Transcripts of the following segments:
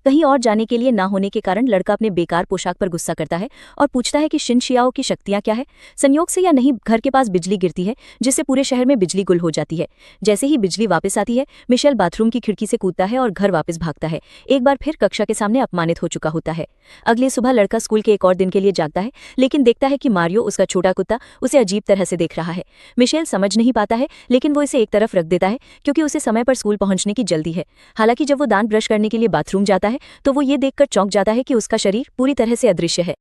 कहीं और जाने के लिए ना होने के कारण लड़का अपने बेकार पोशाक पर गुस्सा करता है और पूछता है कि शिनशियाओ की शक्तियां क्या है। संयोग से या नहीं घर के पास बिजली गिरती है जिससे पूरे शहर में बिजली गुल हो जाती है। जैसे ही बिजली वापस आती है मिशेल बाथरूम की खिड़की से कूदता है और घर वापस भागता है, एक बार फिर कक्षा के सामने अपमानित हो चुका होता है। अगले सुबह लड़का स्कूल के एक और दिन के लिए जागता है, लेकिन देखता है कि मारियो उसका छोटा कुत्ता उसे अजीब तरह से देख रहा है। मिशेल समझ नहीं पाता है, लेकिन वो इसे एक तरफ रख देता है क्योंकि उसे समय पर स्कूल पहुंचने की जल्दी है। हालांकि जब वो दांत ब्रश करने के लिए बाथरूम जाता है तो वो ये देखकर चौंक जाता है कि उसका शरीर पूरी तरह से अदृश्य है।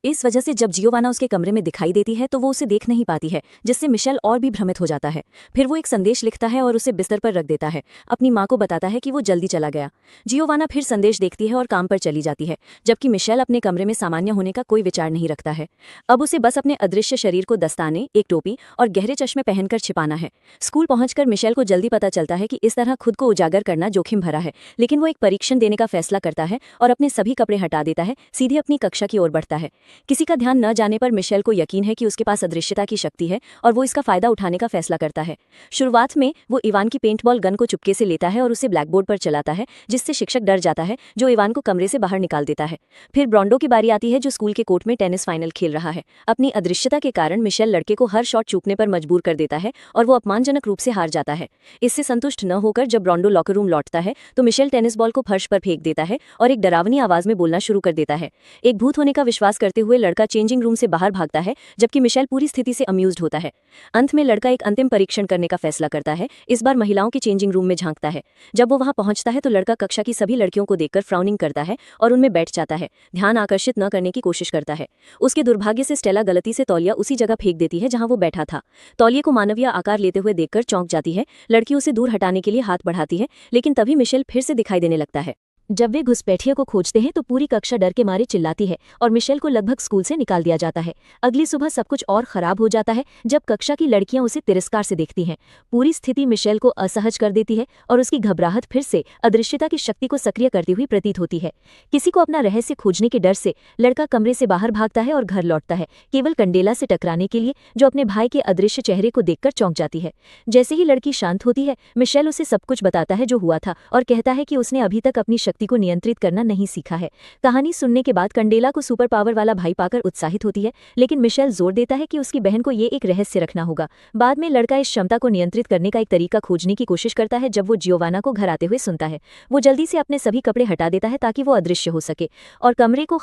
इस वजह से जब जियोवाना उसके कमरे में दिखाई देती है तो वो उसे देख नहीं पाती है, जिससे मिशेल और भी भ्रमित हो जाता है। फिर वो एक संदेश लिखता है और उसे बिस्तर पर रख देता है। अपनी माँ को बताता है कि वो जल्दी चला गया। जियोवाना फिर संदेश देखती है और काम पर चली जाती है, जबकि मिशेल अपने कमरे में सामान्य होने का कोई विचार नहीं रखता है। अब उसे बस अपने अदृश्य शरीर को दस्ताने, एक टोपी और गहरे चश्मे पहनकर छिपाना है। स्कूल पहुंचकर मिशेल को जल्दी पता चलता है कि इस तरह खुद को उजागर करना जोखिम भरा है, लेकिन वो एक परीक्षण देने का फैसला करता है और अपने सभी कपड़े हटा देता है, सीधे अपनी कक्षा की ओर बढ़ता है। किसी का ध्यान न जाने पर मिशेल को यकीन है कि उसके पास अदृश्यता की शक्ति है और वो इसका फायदा उठाने का फैसला करता है। शुरुआत में वो इवान की पेंटबॉल गन को चुपके से लेता है और उसे ब्लैकबोर्ड पर चलाता है, जिससे शिक्षक डर जाता है, जो इवान को कमरे से बाहर निकाल देता है। फिर ब्रॉन्डो की बारी आती है, जो स्कूल के कोर्ट में टेनिस फाइनल खेल रहा है। अपनी अदृश्यता के कारण मिशेल लड़के को हर शॉट चूकने पर मजबूर कर देता है और वो अपमानजनक रूप से हार जाता है। इससे संतुष्ट न होकर जब ब्रॉन्डो लॉकर रूम लौटता है तो मिशेल टेनिस बॉल को फर्श पर फेंक देता है और एक डरावनी आवाज में बोलना शुरू कर देता है। एक भूत होने का विश्वास करते हुए लड़का चेंजिंग रूम से बाहर भागता है, जबकि मिशेल पूरी स्थिति से अम्यूज्ड होता है। अंत में लड़का एक अंतिम परीक्षण करने का फैसला करता है, इस बार महिलाओं के चेंजिंग रूम में झांकता है। जब वो वहां पहुंचता है तो लड़का कक्षा की सभी लड़कियों को देखकर फ्राउनिंग करता है और उनमें बैठ जाता है, ध्यान आकर्षित न करने की कोशिश करता है। उसके दुर्भाग्य से स्टेला गलती से तौलिया उसी जगह फेंक देती है जहां वो बैठा था। तौलिए को मानवीय आकार लेते हुए देखकर चौंक जाती है। लड़की उसे दूर हटाने के लिए हाथ बढ़ाती है, लेकिन तभी मिशेल फिर से दिखाई देने लगता है। जब वे घुसपैठिए को खोजते हैं तो पूरी कक्षा डर के मारे चिल्लाती है और मिशेल को लगभग स्कूल से निकाल दिया जाता है। अगली सुबह सब कुछ और खराब हो जाता है जब कक्षा की लड़कियां उसे तिरस्कार से देखती हैं। पूरी स्थिति मिशेल को असहज कर देती है और उसकी घबराहट फिर से अदृश्यता की शक्ति को सक्रिय करती हुई प्रतीत होती है। किसी को अपना रहस्य खोजने के डर से लड़का कमरे से बाहर भागता है और घर लौटता है, केवल कंडेला से टकराने के लिए, जो अपने भाई के अदृश्य चेहरे को देखकर चौंक जाती है। जैसे ही लड़की शांत होती है, मिशेल उसे सब कुछ बताता है जो हुआ था और कहता है कि उसने अभी तक अपनी शक्ति को नियंत्रित करना नहीं सीखा है। कहानी सुनने के बाद कंडेला को सुपर पावर वाला भाई पाकर उत्साहित होती है, लेकिन मिशेल जोर देता है कि उसकी बहन को ये एक रहस्य रखना होगा। बाद में लड़का इस क्षमता को नियंत्रित करने का एक तरीका खोजने की कोशिश करता है। जब वो जियोवाना को घर आते हुए सुनता है, वो जल्दी से अपने सभी कपड़े हटा देता है ताकि वो अदृश्य हो सके और कमरे को